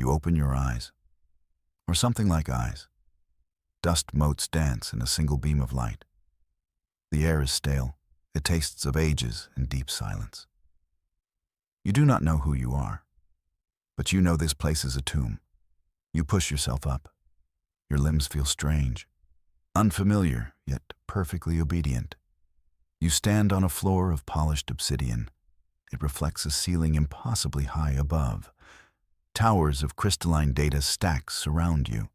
You open your eyes, or something like eyes. Dust motes dance in a single beam of light. The air is stale. It tastes of ages and deep silence. You do not know who you are, but you know this place is a tomb. You push yourself up. Your limbs feel strange, unfamiliar, yet perfectly obedient. You stand on a floor of polished obsidian. It reflects a ceiling impossibly high above. Towers of crystalline data stack surround you.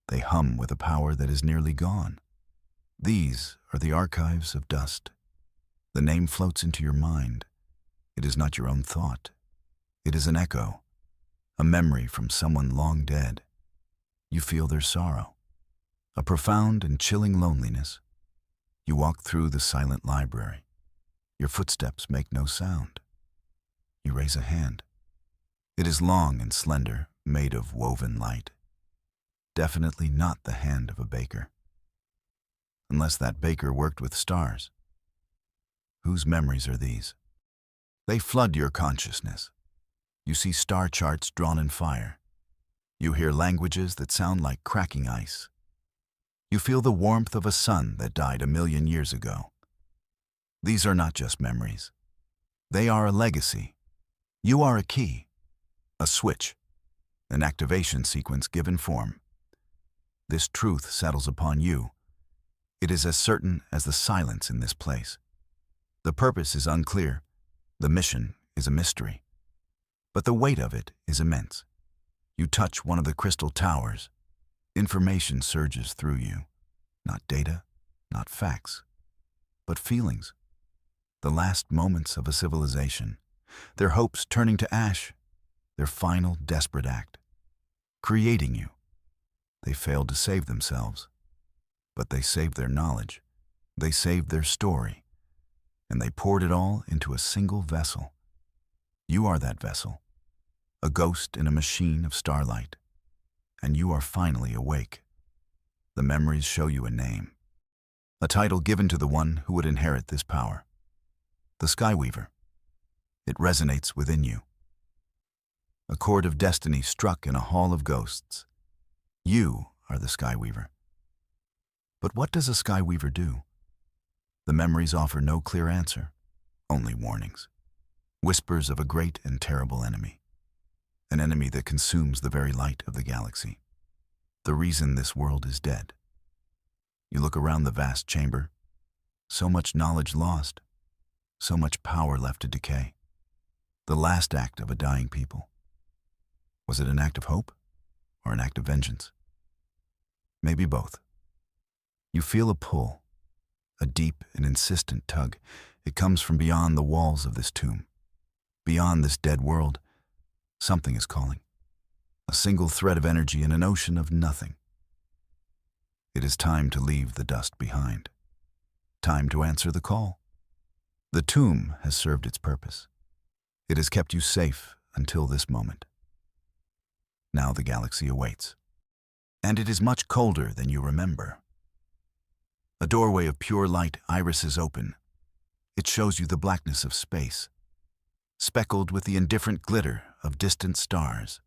They hum with a power that is nearly gone. These are the archives of dust. The name floats into your mind. It is not your own thought. It is an echo, a memory from someone long dead. You feel their sorrow, a profound and chilling loneliness. You walk through the silent library. Your footsteps make no sound. You raise a hand. It is long and slender, made of woven light. Definitely not the hand of a baker. Unless that baker worked with stars. Whose memories are these? They flood your consciousness. You see star charts drawn in fire. You hear languages that sound like cracking ice. You feel the warmth of a sun that died 1,000,000 years ago. These are not just memories. They are a legacy. You are a key, a switch, an activation sequence given form. This truth settles upon you. It is as certain as the silence in this place. The purpose is unclear. The mission is a mystery. But the weight of it is immense. You touch one of the crystal towers. Information surges through you. Not data, not facts, but feelings. The last moments of a civilization. Their hopes turning to ash. Their final desperate act. Creating you. They failed to save themselves. But they saved their knowledge. They saved their story. And they poured it all into a single vessel. You are that vessel. A ghost in a machine of starlight. And you are finally awake. The memories show you a name. A title given to the one who would inherit this power. The Skyweaver. It resonates within you. A chord of destiny struck in a hall of ghosts. You are the Skyweaver. But what does a Skyweaver do? The memories offer no clear answer, only warnings. Whispers of a great and terrible enemy. An enemy that consumes the very light of the galaxy. The reason this world is dead. You look around the vast chamber. So much knowledge lost. So much power left to decay. The last act of a dying people. Was it an act of hope or an act of vengeance? Maybe both. You feel a pull, a deep and insistent tug. It comes from beyond the walls of this tomb. Beyond this dead world, something is calling. A single thread of energy in an ocean of nothing. It is time to leave the dust behind. Time to answer the call. The tomb has served its purpose. It has kept you safe until this moment. Now the galaxy awaits. And it is much colder than you remember. A doorway of pure light irises open. It shows you the blackness of space, speckled with the indifferent glitter of distant stars.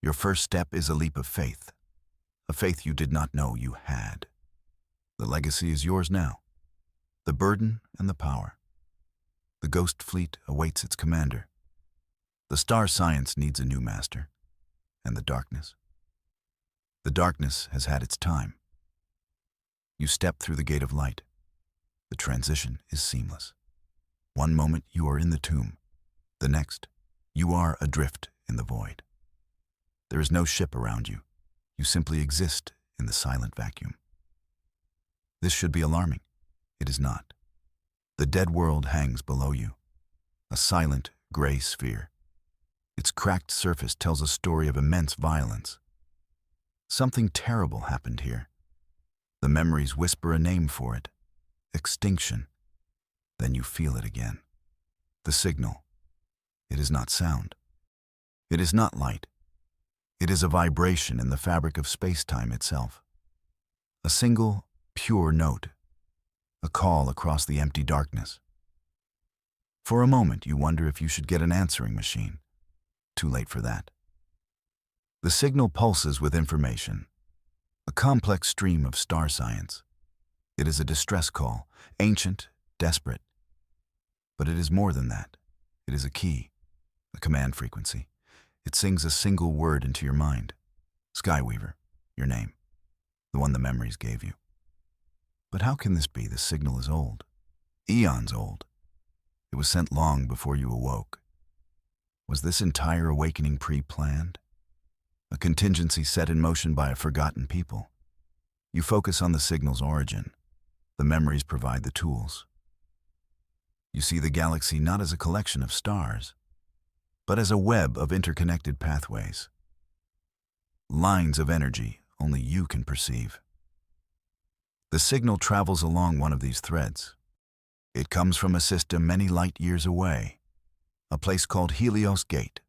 Your first step is a leap of faith, a faith you did not know you had. The legacy is yours now, the burden and the power. The ghost fleet awaits its commander. The star science needs a new master, and the darkness. The darkness has had its time. You step through the gate of light. The transition is seamless. One moment you are in the tomb. The next, you are adrift in the void. There is no ship around you. You simply exist in the silent vacuum. This should be alarming. It is not. The dead world hangs below you, a silent, gray sphere. Its cracked surface tells a story of immense violence. Something terrible happened here. The memories whisper a name for it. Extinction. Then you feel it again. The signal. It is not sound. It is not light. It is a vibration in the fabric of space-time itself. A single, pure note. A call across the empty darkness. For a moment you wonder if you should get an answering machine. Too late for that. The signal pulses with information, a complex stream of star science. It is a distress call, ancient, desperate. But it is more than that. It is a key, a command frequency. It sings a single word into your mind. Skyweaver, your name, the one the memories gave you. But how can this be? The signal is old, eons old. It was sent long before you awoke. Was this entire awakening pre-planned? A contingency set in motion by a forgotten people? You focus on the signal's origin. The memories provide the tools. You see the galaxy not as a collection of stars, but as a web of interconnected pathways. Lines of energy only you can perceive. The signal travels along one of these threads. It comes from a system many light years away, a place called Helios Gate.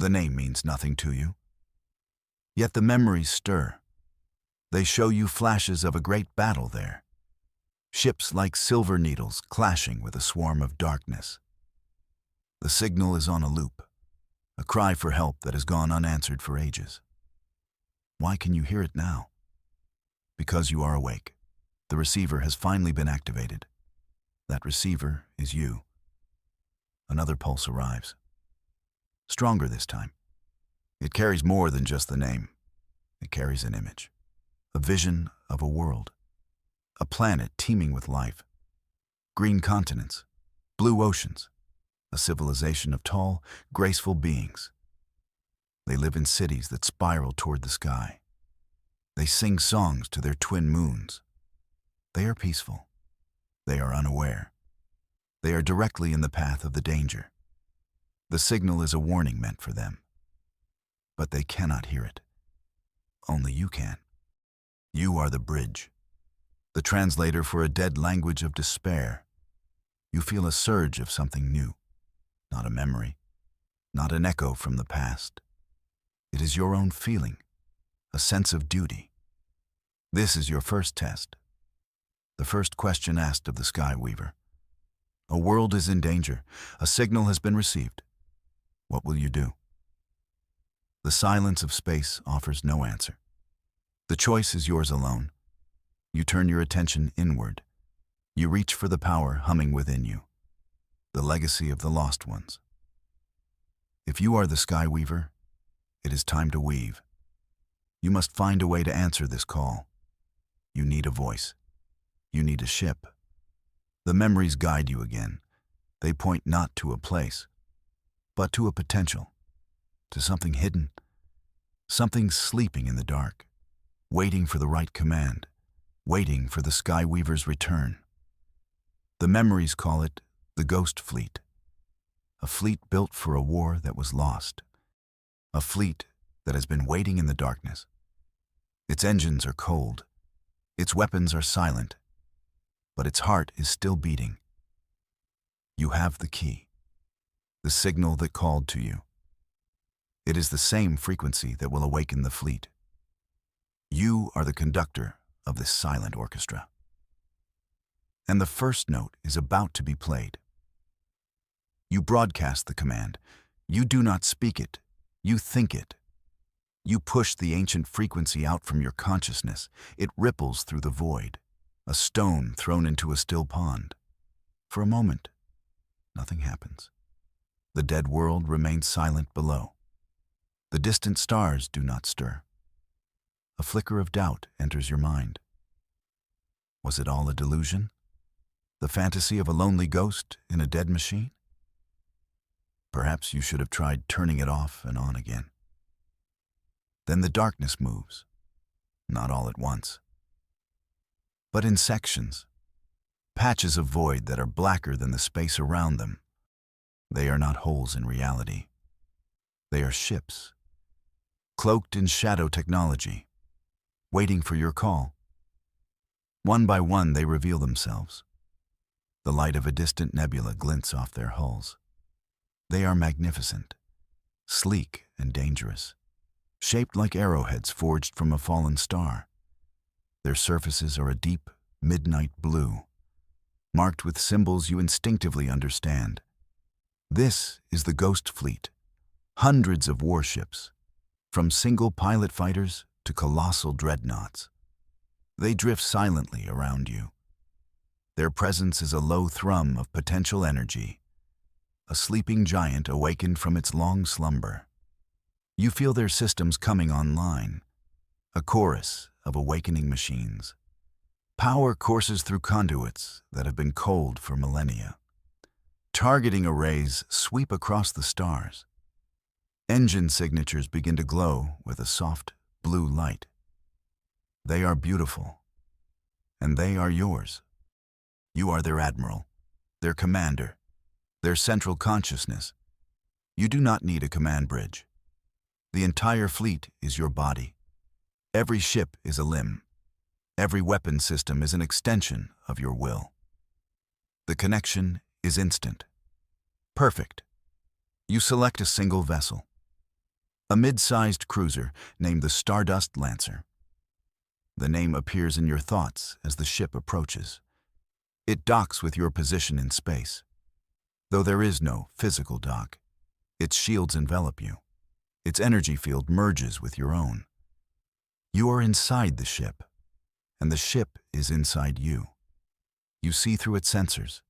The name means nothing to you. Yet the memories stir. They show you flashes of a great battle there. Ships like silver needles clashing with a swarm of darkness. The signal is on a loop, a cry for help that has gone unanswered for ages. Why can you hear it now? Because you are awake. The receiver has finally been activated. That receiver is you. Another pulse arrives. Stronger this time. It carries more than just the name. It carries an image, a vision of a world, a planet teeming with life, green continents, blue oceans, a civilization of tall, graceful beings. They live in cities that spiral toward the sky. They sing songs to their twin moons. They are peaceful. They are unaware. They are directly in the path of the danger. The signal is a warning meant for them. But they cannot hear it. Only you can. You are the bridge, the translator for a dead language of despair. You feel a surge of something new, not a memory, not an echo from the past. It is your own feeling, a sense of duty. This is your first test, the first question asked of the Skyweaver. A world is in danger. A signal has been received. What will you do? The silence of space offers no answer. The choice is yours alone. You turn your attention inward. You reach for the power humming within you, the legacy of the lost ones. If you are the Skyweaver, it is time to weave. You must find a way to answer this call. You need a voice. You need a ship. The memories guide you again. They point not to a place, but to a potential, to something hidden, something sleeping in the dark, waiting for the right command, waiting for the Skyweaver's return. The memories call it the Ghost Fleet, a fleet built for a war that was lost, a fleet that has been waiting in the darkness. Its engines are cold, its weapons are silent, but its heart is still beating. You have the key, the signal that called to you. It is the same frequency that will awaken the fleet. You are the conductor of this silent orchestra. And the first note is about to be played. You broadcast the command. You do not speak it. You think it. You push the ancient frequency out from your consciousness. It ripples through the void, a stone thrown into a still pond. For a moment, nothing happens. The dead world remains silent below. The distant stars do not stir. A flicker of doubt enters your mind. Was it all a delusion? The fantasy of a lonely ghost in a dead machine? Perhaps you should have tried turning it off and on again. Then the darkness moves, not all at once, but in sections, patches of void that are blacker than the space around them. They are not holes in reality. They are ships, cloaked in shadow technology, waiting for your call. One by one they reveal themselves. The light of a distant nebula glints off their hulls. They are magnificent, sleek and dangerous, shaped like arrowheads forged from a fallen star. Their surfaces are a deep, midnight blue, marked with symbols you instinctively understand. This is the Ghost Fleet, hundreds of warships, from single pilot fighters to colossal dreadnoughts. They drift silently around you. Their presence is a low thrum of potential energy, a sleeping giant awakened from its long slumber. You feel their systems coming online, a chorus of awakening machines. Power courses through conduits that have been cold for millennia. Targeting arrays sweep across the stars. Engine signatures begin to glow with a soft blue light. They are beautiful, and they are yours. You are their admiral, their commander, their central consciousness. You do not need a command bridge. The entire fleet is your body. Every ship is a limb. Every weapon system is an extension of your will. The connection is instant. Perfect. You select a single vessel. A mid-sized cruiser named the Stardust Lancer. The name appears in your thoughts as the ship approaches. It docks with your position in space. Though there is no physical dock, its shields envelop you. Its energy field merges with your own. You are inside the ship, and the ship is inside you. You see through its sensors.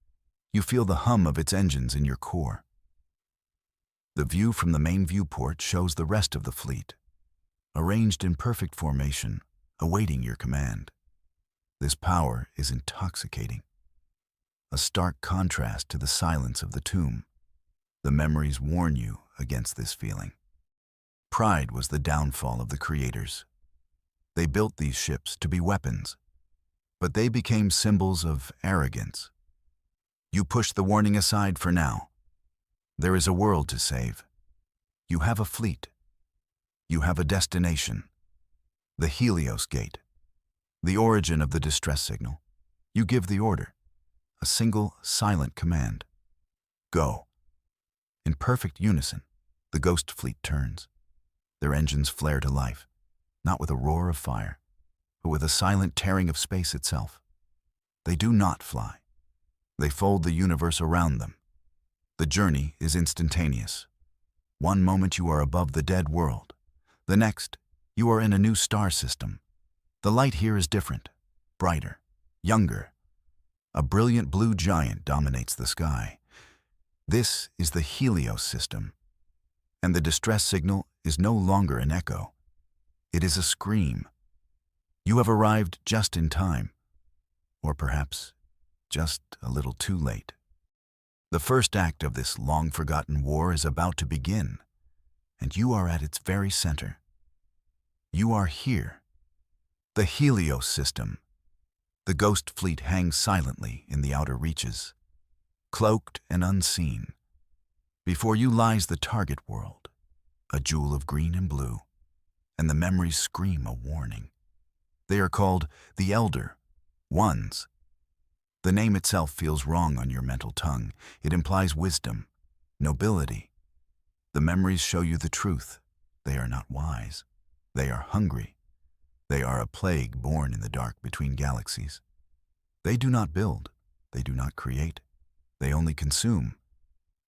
You feel the hum of its engines in your core. The view from the main viewport shows the rest of the fleet, arranged in perfect formation, awaiting your command. This power is intoxicating, a stark contrast to the silence of the tomb. The memories warn you against this feeling. Pride was the downfall of the creators. They built these ships to be weapons, but they became symbols of arrogance. You push the warning aside for now. There is a world to save. You have a fleet. You have a destination. The Helios Gate. The origin of the distress signal. You give the order. A single, silent command. Go. In perfect unison, the ghost fleet turns. Their engines flare to life, not with a roar of fire, but with a silent tearing of space itself. They do not fly. They fold the universe around them. The journey is instantaneous. One moment you are above the dead world. The next, you are in a new star system. The light here is different, brighter, younger. A brilliant blue giant dominates the sky. This is the Helios system. And the distress signal is no longer an echo. It is a scream. You have arrived just in time. Or perhaps just a little too late. The first act of this long-forgotten war is about to begin, and you are at its very center. You are here. The Helios system. The ghost fleet hangs silently in the outer reaches, cloaked and unseen. Before you lies the target world, a jewel of green and blue, and the memories scream a warning. They are called the Elder Ones. The name itself feels wrong on your mental tongue. It implies wisdom, nobility. The memories show you the truth. They are not wise. They are hungry. They are a plague born in the dark between galaxies. They do not build. They do not create. They only consume.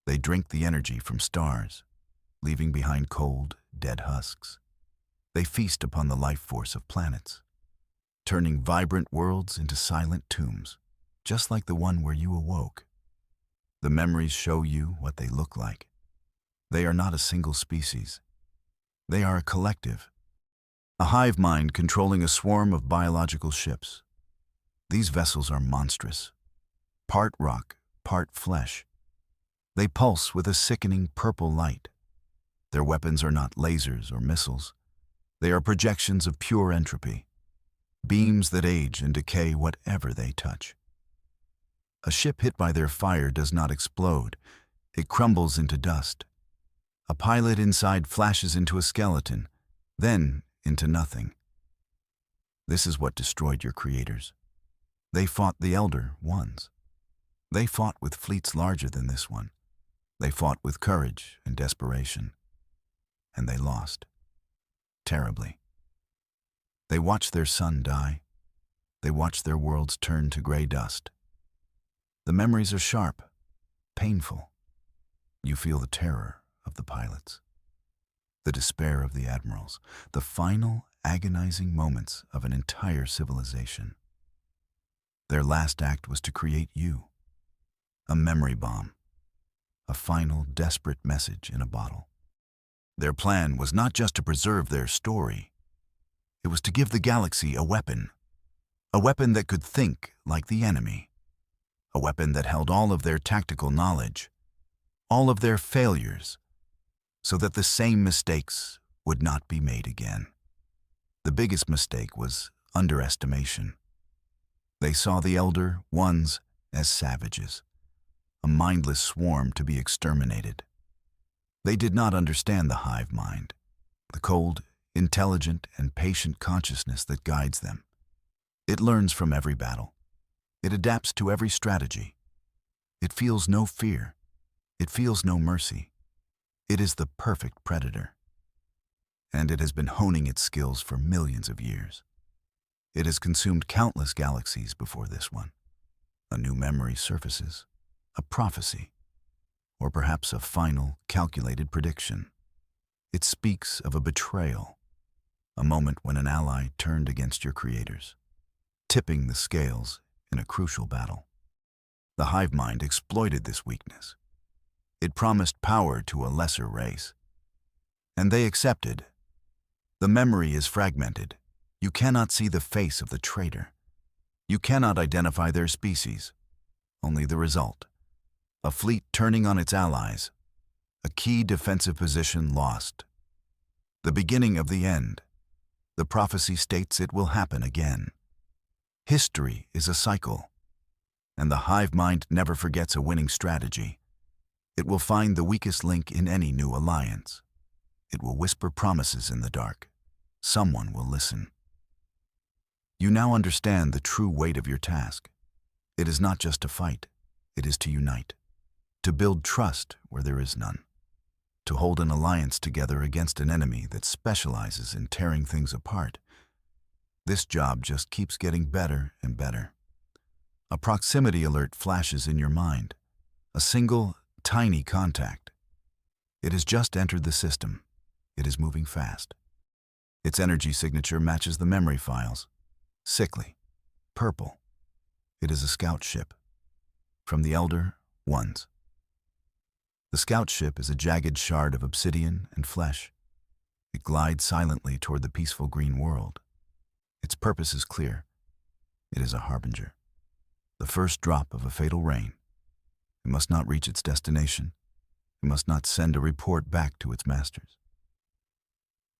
They drink the energy from stars, leaving behind cold, dead husks. They feast upon the life force of planets, turning vibrant worlds into silent tombs, just like the one where you awoke. The memories show you what they look like. They are not a single species. They are a collective, a hive mind controlling a swarm of biological ships. These vessels are monstrous, part rock, part flesh. They pulse with a sickening purple light. Their weapons are not lasers or missiles. They are projections of pure entropy, beams that age and decay whatever they touch. A ship hit by their fire does not explode. It crumbles into dust. A pilot inside flashes into a skeleton, then into nothing. This is what destroyed your creators. They fought the Elder Ones. They fought with fleets larger than this one. They fought with courage and desperation. And they lost. Terribly. They watched their sun die. They watched their worlds turn to gray dust. The memories are sharp, painful. You feel the terror of the pilots. the despair of the admirals, the final agonizing moments of an entire civilization. Their last act was to create you, a memory bomb, a final desperate message in a bottle. Their plan was not just to preserve their story, it was to give the galaxy a weapon that could think like the enemy, a weapon that held all of their tactical knowledge, all of their failures, so that the same mistakes would not be made again. The biggest mistake was underestimation. They saw the Elder Ones as savages, a mindless swarm to be exterminated. They did not understand the hive mind, the cold, intelligent, and patient consciousness that guides them. It learns from every battle. It adapts to every strategy. It feels no fear. It feels no mercy. It is the perfect predator. And it has been honing its skills for millions of years. It has consumed countless galaxies before this one. A new memory surfaces, a prophecy, or perhaps a final, calculated prediction. It speaks of a betrayal, a moment when an ally turned against your creators, tipping the scales in a crucial battle. The hive mind exploited this weakness. It promised power to a lesser race. And they accepted. The memory is fragmented. You cannot see the face of the traitor. You cannot identify their species. Only the result. A fleet turning on its allies. A key defensive position lost. The beginning of the end. The prophecy states it will happen again. History is a cycle. And the hive mind never forgets a winning strategy. It will find the weakest link in any new alliance. It will whisper promises in the dark. Someone will listen. You now understand the true weight of your task. It is not just to fight, it is to unite, to build trust where there is none, to hold an alliance together against an enemy that specializes in tearing things apart. This job just keeps getting better and better. A proximity alert flashes in your mind, a single, tiny contact. It has just entered the system. It is moving fast. Its energy signature matches the memory files. Sickly, purple. It is a scout ship. From the Elder Ones. The scout ship is a jagged shard of obsidian and flesh. It glides silently toward the peaceful green world. Its purpose is clear. It is a harbinger. The first drop of a fatal rain. It must not reach its destination. It must not send a report back to its masters.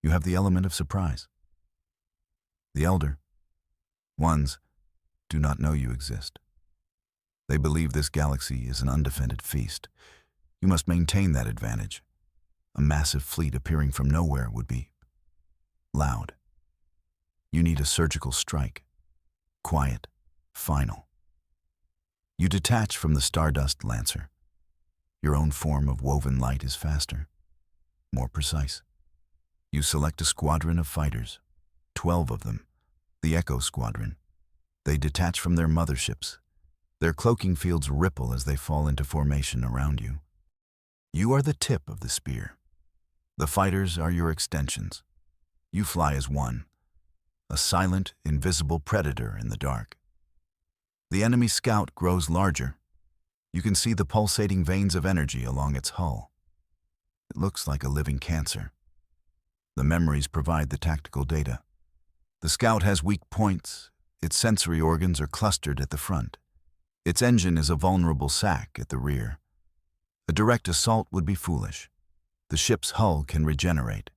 You have the element of surprise. The Elder Ones do not know you exist. They believe this galaxy is an undefended feast. You must maintain that advantage. A massive fleet appearing from nowhere would be loud. You need a surgical strike. Quiet, final. You detach from the Stardust Lancer. Your own form of woven light is faster, more precise. You select a squadron of fighters, 12 of them, the Echo Squadron. They detach from their motherships. Their cloaking fields ripple as they fall into formation around you. You are the tip of the spear. The fighters are your extensions. You fly as one, a silent, invisible predator in the dark. The enemy scout grows larger. You can see the pulsating veins of energy along its hull. It looks like a living cancer. The memories provide the tactical data. The scout has weak points. Its sensory organs are clustered at the front. Its engine is a vulnerable sac at the rear. A direct assault would be foolish. The ship's hull can regenerate.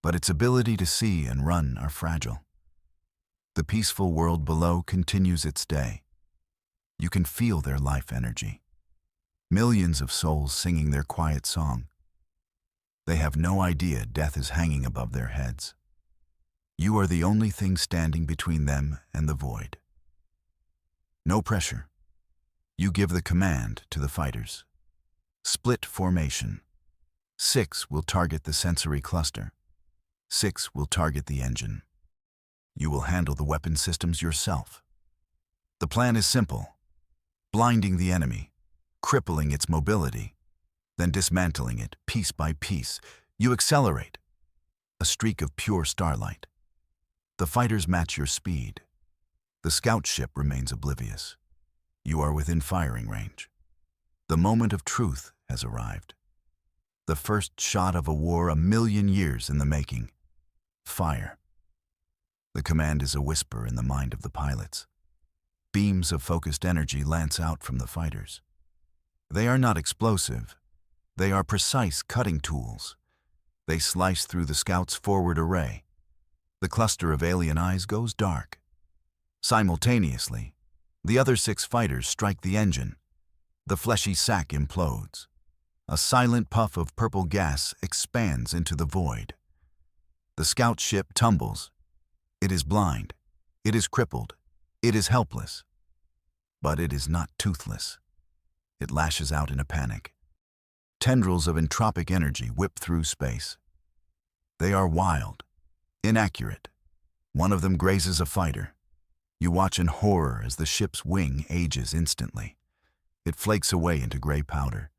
But its ability to see and run are fragile. The peaceful world below continues its day. You can feel their life energy. Millions of souls singing their quiet song. They have no idea death is hanging above their heads. You are the only thing standing between them and the void. No pressure. You give the command to the fighters. Split formation. 6 will target the sensory cluster. 6 will target the engine. You will handle the weapon systems yourself. The plan is simple. Blinding the enemy, crippling its mobility, then dismantling it piece by piece. You accelerate, a streak of pure starlight. The fighters match your speed. The scout ship remains oblivious. You are within firing range. The moment of truth has arrived. The first shot of a war 1,000,000 years in the making. Fire. The command is a whisper in the mind of the pilots. Beams of focused energy lance out from the fighters. They are not explosive. They are precise cutting tools. They slice through the scout's forward array. The cluster of alien eyes goes dark. Simultaneously, the other 6 fighters strike the engine. The fleshy sack implodes. A silent puff of purple gas expands into the void. The scout ship tumbles. It is blind. It is crippled. It is helpless. But it is not toothless. It lashes out in a panic. Tendrils of entropic energy whip through space. They are wild, inaccurate. One of them grazes a fighter. You watch in horror as the ship's wing ages instantly. It flakes away into gray powder.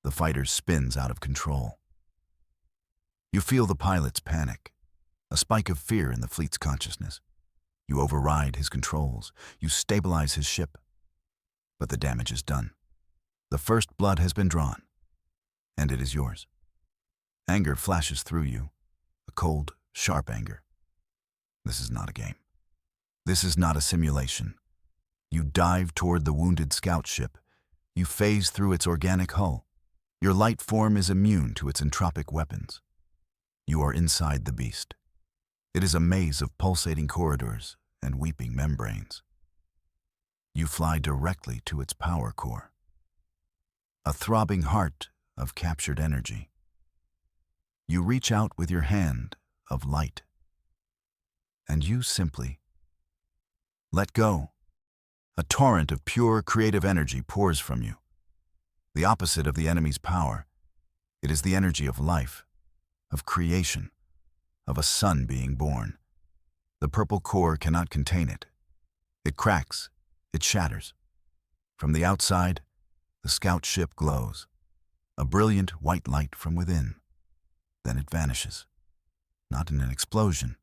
The fighter spins out of control. You feel the pilot's panic, a spike of fear in the fleet's consciousness. You override his controls. You stabilize his ship. But the damage is done. The first blood has been drawn, and it is yours. Anger flashes through you, a cold, sharp anger. This is not a game. This is not a simulation. You dive toward the wounded scout ship. You phase through its organic hull. Your light form is immune to its entropic weapons. You are inside the beast. It is a maze of pulsating corridors and weeping membranes. You fly directly to its power core, a throbbing heart of captured energy. You reach out with your hand of light, and you simply let go. A torrent of pure creative energy pours from you. The opposite of the enemy's power, it is the energy of life, of creation, of a sun being born. The purple core cannot contain it. It cracks, it shatters. From the outside, the scout ship glows, a brilliant white light from within. Then it vanishes, not in an explosion,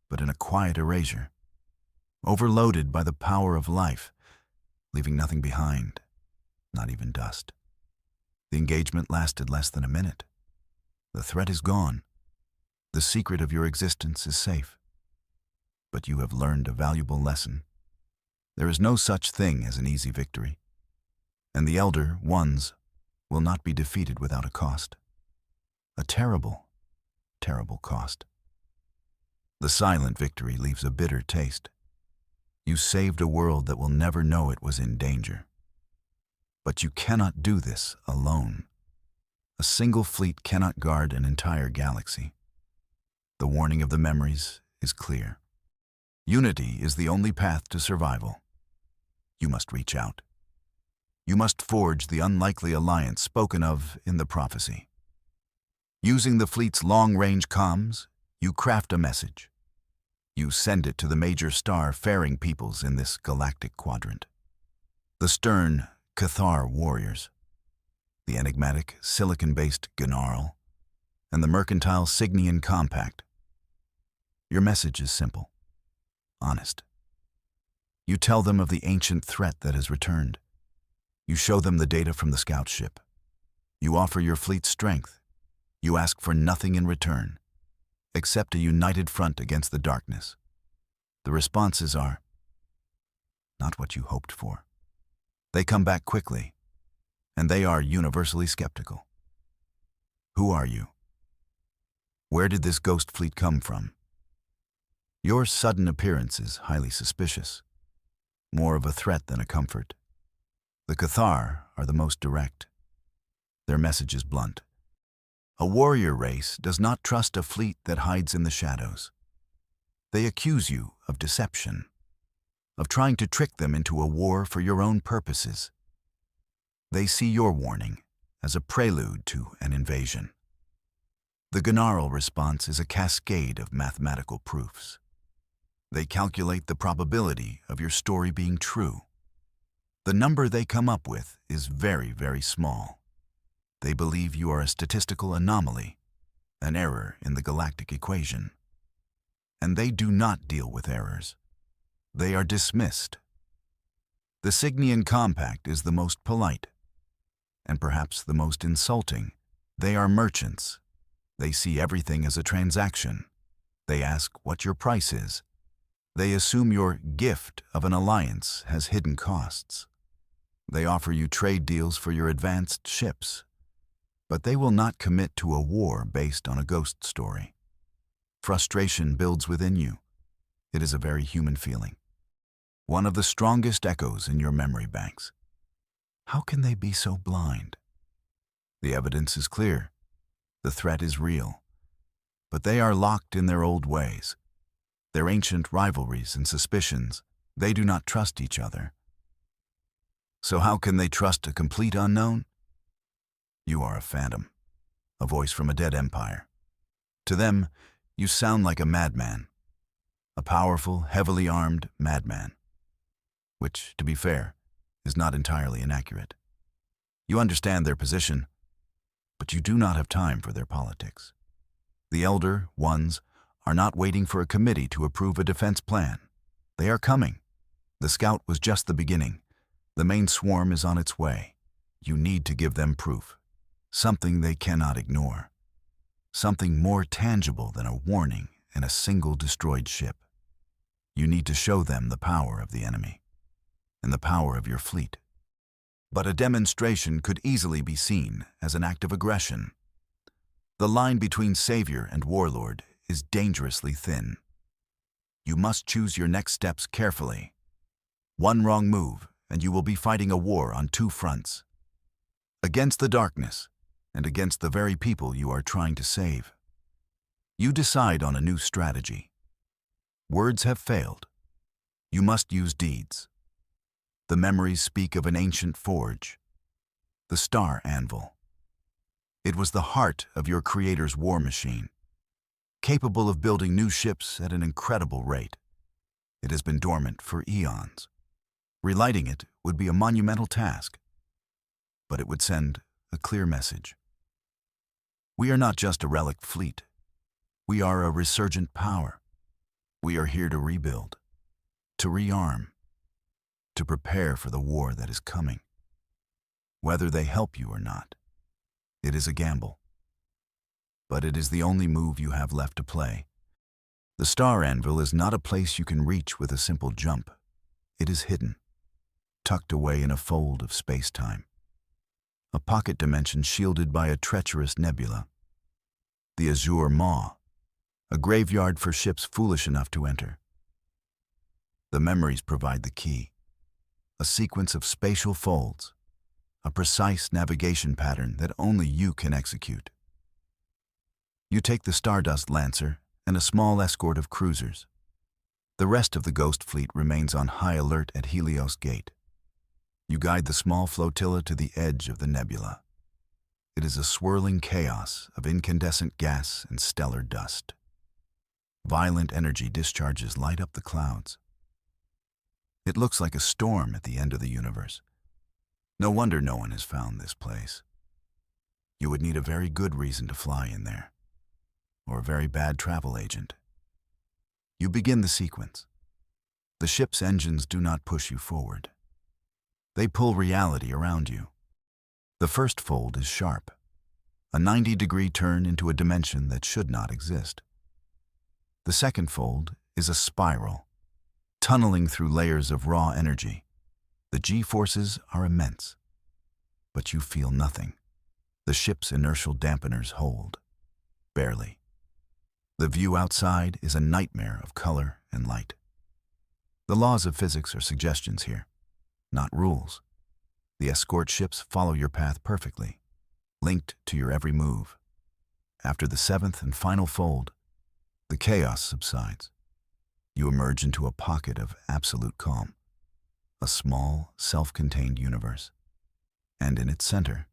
but in a quiet erasure, overloaded by the power of life, leaving nothing behind, not even dust. The engagement lasted less than a minute. The threat is gone. The secret of your existence is safe. But you have learned a valuable lesson. There is no such thing as an easy victory, and the elder ones will not be defeated without a cost. A terrible, terrible cost. The silent victory leaves a bitter taste. You saved a world that will never know it was in danger. But you cannot do this alone. A single fleet cannot guard an entire galaxy. The warning of the memories is clear. Unity is the only path to survival. You must reach out. You must forge the unlikely alliance spoken of in the prophecy. Using the fleet's long-range comms, you craft a message. You send it to the major star-faring peoples in this galactic quadrant. The stern Cathar warriors, the enigmatic silicon-based Gnarl, and the mercantile Signian Compact. Your message is simple, honest. You tell them of the ancient threat that has returned. You show them the data from the scout ship. You offer your fleet's strength. You ask for nothing in return, except a united front against the darkness. The responses are not what you hoped for. They come back quickly, and they are universally skeptical. Who are you? Where did this ghost fleet come from? Your sudden appearance is highly suspicious, more of a threat than a comfort. The Cathar are the most direct. Their message is blunt. A warrior race does not trust a fleet that hides in the shadows. They accuse you of deception, of trying to trick them into a war for your own purposes. They see your warning as a prelude to an invasion. The Gnarl response is a cascade of mathematical proofs. They calculate the probability of your story being true. The number they come up with is very, very small. They believe you are a statistical anomaly, an error in the galactic equation. And they do not deal with errors. They are dismissed. The Cygnian Compact is the most polite, and perhaps the most insulting. They are merchants. They see everything as a transaction. They ask what your price is. They assume your gift of an alliance has hidden costs. They offer you trade deals for your advanced ships, but they will not commit to a war based on a ghost story. Frustration builds within you. It is a very human feeling, one of the strongest echoes in your memory banks. How can they be so blind? The evidence is clear. The threat is real. But they are locked in their old ways. Their ancient rivalries and suspicions, they do not trust each other. So how can they trust a complete unknown? You are a phantom, a voice from a dead empire. To them, you sound like a madman, a powerful, heavily armed madman, which, to be fair, is not entirely inaccurate. You understand their position, but you do not have time for their politics. The elder ones are not waiting for a committee to approve a defense plan. They are coming. The scout was just the beginning. The main swarm is on its way. You need to give them proof, something they cannot ignore, something more tangible than a warning and a single destroyed ship. You need to show them the power of the enemy and the power of your fleet. But a demonstration could easily be seen as an act of aggression. The line between savior and warlord is dangerously thin. You must choose your next steps carefully. One wrong move, and you will be fighting a war on two fronts. Against the darkness, and against the very people you are trying to save. You decide on a new strategy. Words have failed. You must use deeds. The memories speak of an ancient forge, the star anvil. It was the heart of your creator's war machine, capable of building new ships at an incredible rate. It has been dormant for eons. Relighting it would be a monumental task, but it would send a clear message. We are not just a relic fleet. We are a resurgent power. We are here to rebuild, to rearm, to prepare for the war that is coming. Whether they help you or not, it is a gamble. But it is the only move you have left to play. The star anvil is not a place you can reach with a simple jump. It is hidden, tucked away in a fold of space-time. A pocket dimension shielded by a treacherous nebula. The Azure Maw, a graveyard for ships foolish enough to enter. The memories provide the key. A sequence of spatial folds, a precise navigation pattern that only you can execute. You take the Stardust Lancer and a small escort of cruisers. The rest of the Ghost Fleet remains on high alert at Helios Gate. You guide the small flotilla to the edge of the nebula. It is a swirling chaos of incandescent gas and stellar dust. Violent energy discharges light up the clouds. It looks like a storm at the end of the universe. No wonder no one has found this place. You would need a very good reason to fly in there, or a very bad travel agent. You begin the sequence. The ship's engines do not push you forward. They pull reality around you. The first fold is sharp, a 90-degree turn into a dimension that should not exist. The second fold is a spiral, tunneling through layers of raw energy. The G-forces are immense, but you feel nothing. The ship's inertial dampeners hold, barely. The view outside is a nightmare of color and light. The laws of physics are suggestions here, not rules. The escort ships follow your path perfectly, linked to your every move. After the seventh and final fold, the chaos subsides. You emerge into a pocket of absolute calm, a small, self-contained universe. And in its center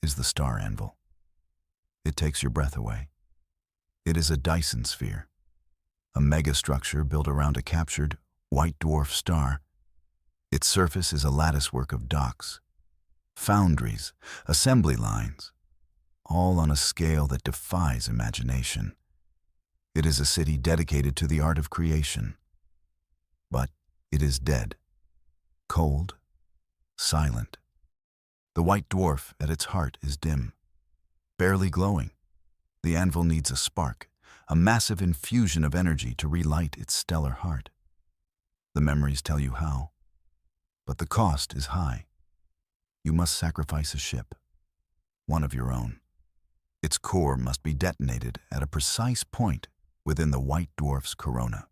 is the star anvil. It takes your breath away. It is a Dyson sphere, a megastructure built around a captured white dwarf star. Its surface is a latticework of docks, foundries, assembly lines, all on a scale that defies imagination. It is a city dedicated to the art of creation. But it is dead, cold, silent. The white dwarf at its heart is dim, barely glowing. The anvil needs a spark, a massive infusion of energy to relight its stellar heart. The memories tell you how, but the cost is high. You must sacrifice a ship, one of your own. Its core must be detonated at a precise point within the white dwarf's corona.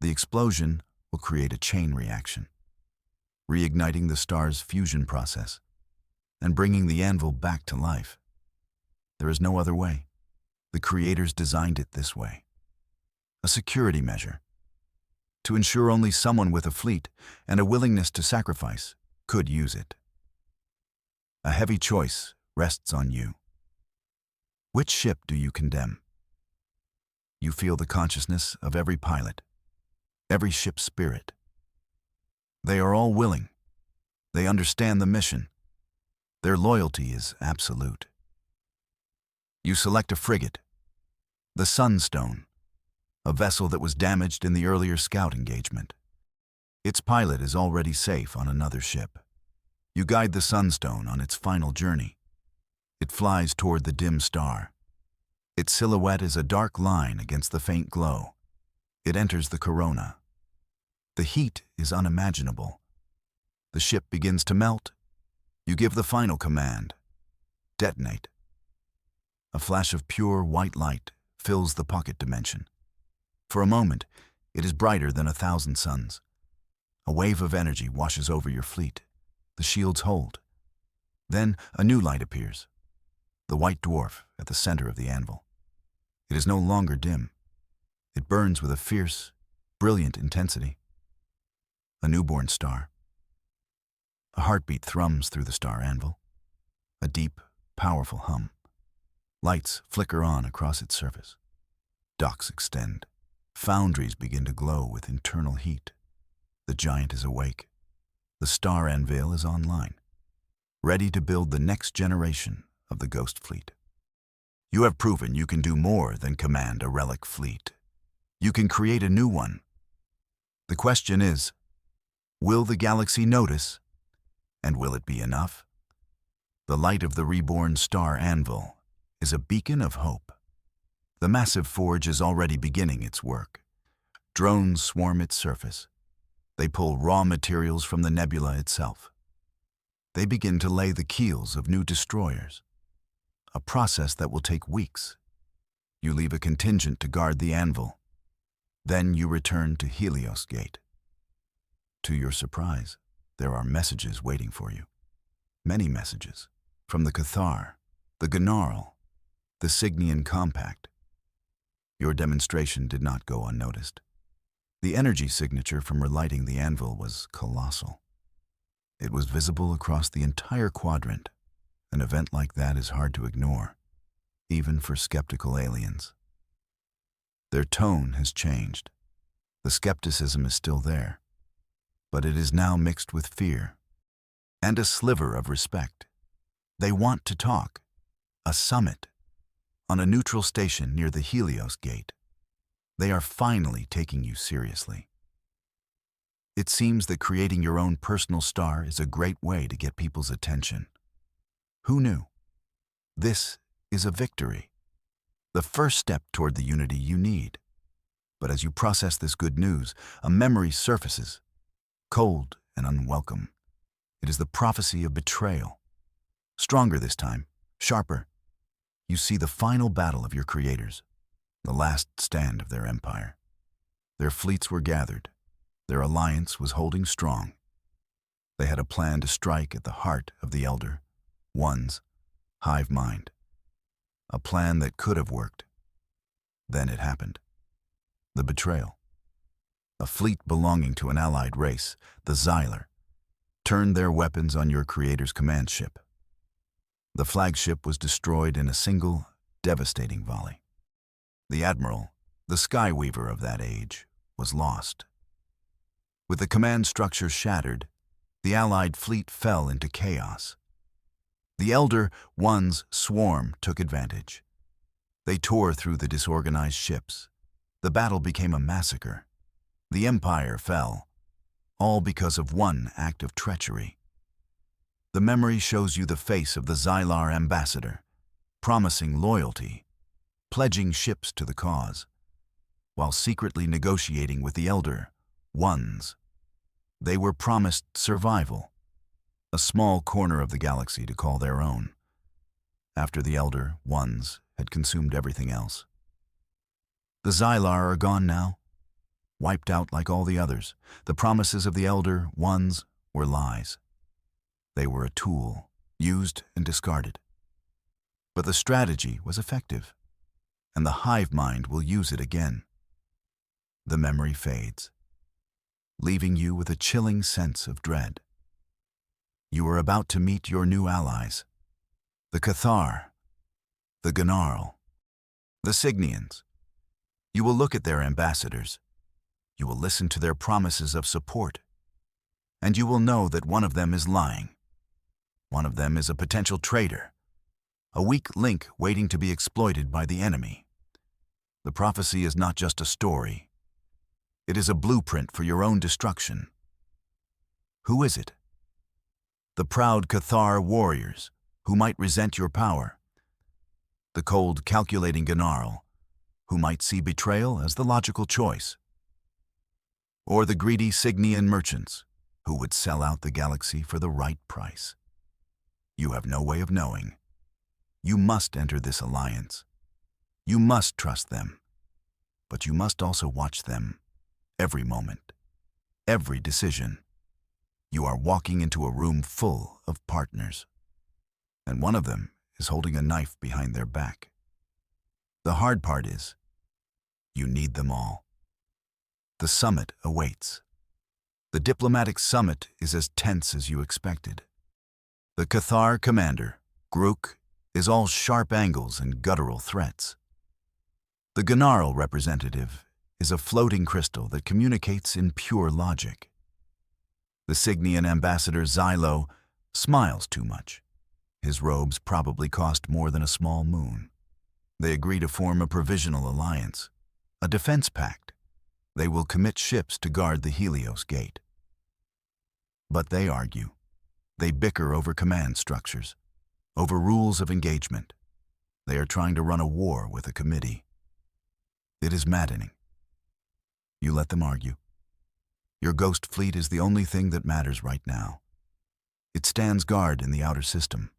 The explosion will create a chain reaction, reigniting the star's fusion process and bringing the anvil back to life. There is no other way. The creators designed it this way. A security measure, to ensure only someone with a fleet and a willingness to sacrifice could use it. A heavy choice rests on you. Which ship do you condemn? You feel the consciousness of every pilot, every ship's spirit. They are all willing. They understand the mission. Their loyalty is absolute. You select a frigate, the Sunstone, a vessel that was damaged in the earlier scout engagement. Its pilot is already safe on another ship. You guide the Sunstone on its final journey. It flies toward the dim star. Its silhouette is a dark line against the faint glow. It enters the corona. The heat is unimaginable. The ship begins to melt. You give the final command. Detonate. A flash of pure white light fills the pocket dimension. For a moment, it is brighter than 1,000 suns. A wave of energy washes over your fleet. The shields hold. Then a new light appears. The white dwarf at the center of the anvil. It is no longer dim. It burns with a fierce, brilliant intensity. A newborn star. A heartbeat thrums through the star anvil. A deep, powerful hum. Lights flicker on across its surface. Docks extend. Foundries begin to glow with internal heat. The giant is awake. The star anvil is online, ready to build the next generation of the Ghost Fleet. You have proven you can do more than command a relic fleet. You can create a new one. The question is, will the galaxy notice? And will it be enough? The light of the reborn star anvil is a beacon of hope. The massive forge is already beginning its work. Drones swarm its surface. They pull raw materials from the nebula itself. They begin to lay the keels of new destroyers, a process that will take weeks. You leave a contingent to guard the anvil. Then you return to Helios Gate. To your surprise, there are messages waiting for you. Many messages, from the Cathar, the Gnarl, the Signian Compact. Your demonstration did not go unnoticed. The energy signature from relighting the anvil was colossal. It was visible across the entire quadrant. An event like that is hard to ignore, even for skeptical aliens. Their tone has changed. The skepticism is still there, but it is now mixed with fear and a sliver of respect. They want to talk. A summit on a neutral station near the Helios Gate. They are finally taking you seriously. It seems that creating your own personal star is a great way to get people's attention. Who knew? This is a victory, the first step toward the unity you need. But as you process this good news, a memory surfaces, cold and unwelcome. It is the prophecy of betrayal. Stronger this time, sharper. You see the final battle of your creators, the last stand of their empire. Their fleets were gathered. Their alliance was holding strong. They had a plan to strike at the heart of the Elder One's hive mind. A plan that could have worked. Then it happened. The betrayal. A fleet belonging to an allied race, the Xyler, turned their weapons on your creator's command ship. The flagship was destroyed in a single, devastating volley. The admiral, the Skyweaver of that age, was lost. With the command structure shattered, the Allied fleet fell into chaos. The Elder One's swarm took advantage. They tore through the disorganized ships. The battle became a massacre. The Empire fell, all because of one act of treachery. The memory shows you the face of the Xylar ambassador, promising loyalty, pledging ships to the cause, while secretly negotiating with the Elder Ones. They were promised survival, a small corner of the galaxy to call their own, after the Elder Ones had consumed everything else. The Xylar are gone now, wiped out like all the others. The promises of the Elder Ones were lies. They were a tool, used and discarded. But the strategy was effective, and the hive mind will use it again. The memory fades, leaving you with a chilling sense of dread. You are about to meet your new allies, the Cathar, the Gnarl, the Signians. You will look at their ambassadors. You will listen to their promises of support. And you will know that one of them is lying. One of them is a potential traitor, a weak link waiting to be exploited by the enemy. The prophecy is not just a story. It is a blueprint for your own destruction. Who is it? The proud Cathar warriors, who might resent your power. The cold, calculating Gnarl, who might see betrayal as the logical choice. Or the greedy Signian merchants, who would sell out the galaxy for the right price. You have no way of knowing. You must enter this alliance. You must trust them. But you must also watch them, every moment, every decision. You are walking into a room full of partners, and one of them is holding a knife behind their back. The hard part is, you need them all. The summit awaits. The diplomatic summit is as tense as you expected. The Cathar commander, Grook, is all sharp angles and guttural threats. The Gnarl representative is a floating crystal that communicates in pure logic. The Signian ambassador Xylo smiles too much. His robes probably cost more than a small moon. They agree to form a provisional alliance, a defense pact. They will commit ships to guard the Helios Gate. But they argue. They bicker over command structures, over rules of engagement. They are trying to run a war with a committee. It is maddening. You let them argue. Your ghost fleet is the only thing that matters right now. It stands guard in the outer system,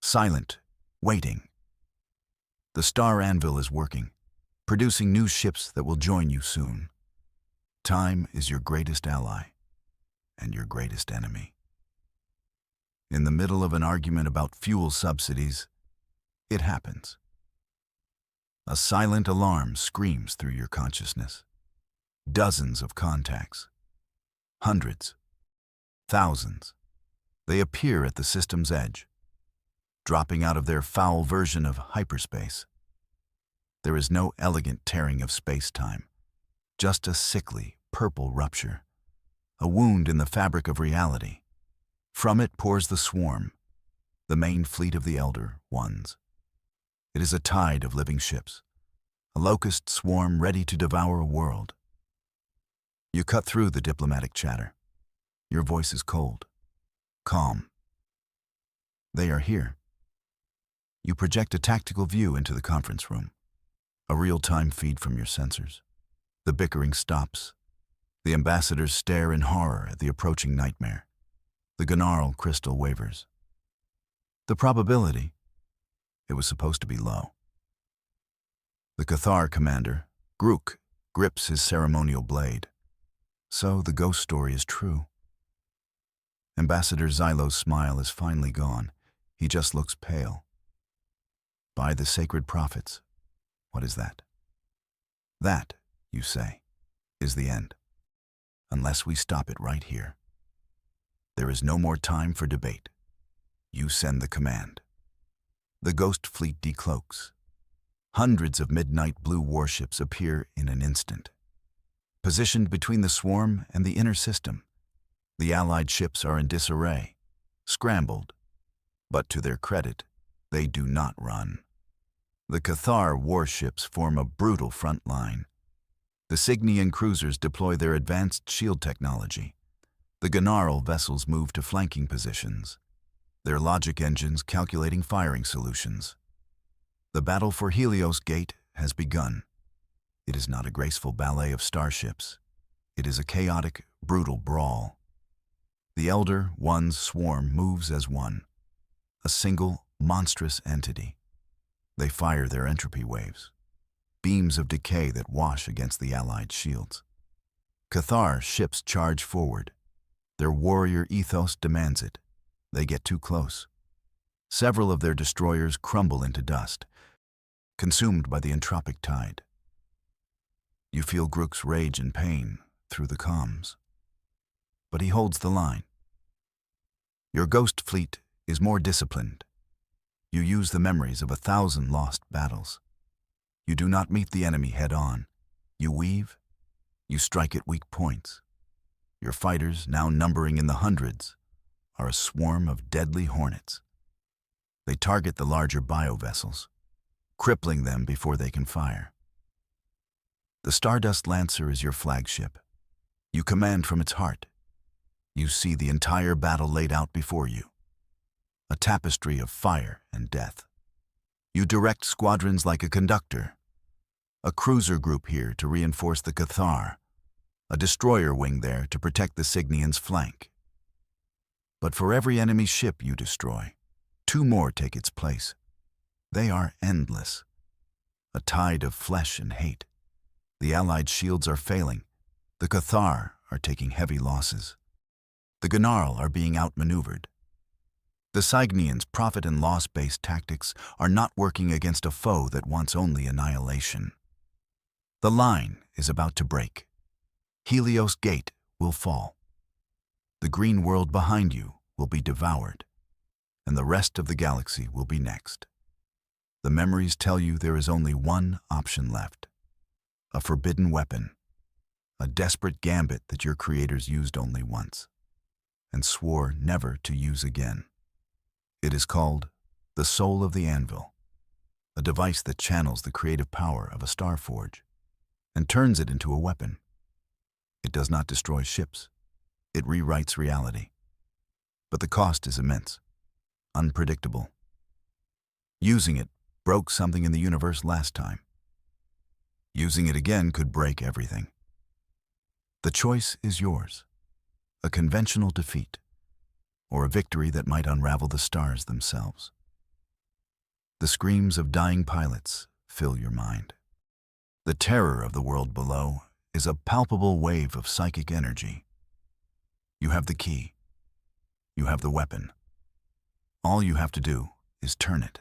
silent, waiting. The star anvil is working, producing new ships that will join you soon. Time is your greatest ally and your greatest enemy. In the middle of an argument about fuel subsidies, it happens. A silent alarm screams through your consciousness. Dozens of contacts. Hundreds. Thousands. They appear at the system's edge, dropping out of their foul version of hyperspace. There is no elegant tearing of space-time, just a sickly, purple rupture, a wound in the fabric of reality. From it pours the swarm, the main fleet of the Elder Ones. It is a tide of living ships, a locust swarm ready to devour a world. You cut through the diplomatic chatter. Your voice is cold, calm. They are here. You project a tactical view into the conference room, a real-time feed from your sensors. The bickering stops. The ambassadors stare in horror at the approaching nightmare. The Gnarl crystal wavers. The probability, it was supposed to be low. The Cathar commander, Grook, grips his ceremonial blade. So the ghost story is true. Ambassador Xylo's smile is finally gone. He just looks pale. By the sacred prophets, what is that? That, you say, is the end. Unless we stop it right here. There is no more time for debate. You send the command. The ghost fleet decloaks. Hundreds of midnight blue warships appear in an instant. Positioned between the swarm and the inner system, the Allied ships are in disarray, scrambled, But to their credit, they do not run. The Cathar warships form a brutal front line. The Cygnian cruisers deploy their advanced shield technology. The Gunnaral vessels move to flanking positions, their logic engines calculating firing solutions. The battle for Helios Gate has begun. It is not a graceful ballet of starships. It is a chaotic, brutal brawl. The Elder One's swarm moves as one, a single, monstrous entity. They fire their entropy waves, beams of decay that wash against the Allied shields. Cathar ships charge forward. Their warrior ethos demands it. They get too close. Several of their destroyers crumble into dust, consumed by the entropic tide. You feel Grook's rage and pain through the comms. But he holds the line. Your ghost fleet is more disciplined. You use the memories of 1,000 lost battles. You do not meet the enemy head-on. You weave. You strike at weak points. Your fighters, now numbering in the hundreds, are a swarm of deadly hornets. They target the larger bio-vessels, crippling them before they can fire. The Stardust Lancer is your flagship. You command from its heart. You see the entire battle laid out before you, a tapestry of fire and death. You direct squadrons like a conductor, a cruiser group here to reinforce the Cathar, a destroyer wing there to protect the Cygnians' flank. But for every enemy ship you destroy, 2 more take its place. They are endless, a tide of flesh and hate. The Allied shields are failing. The Cathar are taking heavy losses. The Gunnaral are being outmaneuvered. The Cygnians' profit and loss-based tactics are not working against a foe that wants only annihilation. The line is about to break. Helios Gate will fall. The green world behind you will be devoured, and the rest of the galaxy will be next. The memories tell you there is only one option left. A forbidden weapon, a desperate gambit that your creators used only once, and swore never to use again. It is called the Soul of the Anvil, a device that channels the creative power of a Starforge and turns it into a weapon. It does not destroy ships. It rewrites reality. But the cost is immense, unpredictable. Using it broke something in the universe last time. Using it again could break everything. The choice is yours, a conventional defeat, or a victory that might unravel the stars themselves. The screams of dying pilots fill your mind. The terror of the world below is a palpable wave of psychic energy. You have the key. You have the weapon. All you have to do is turn it.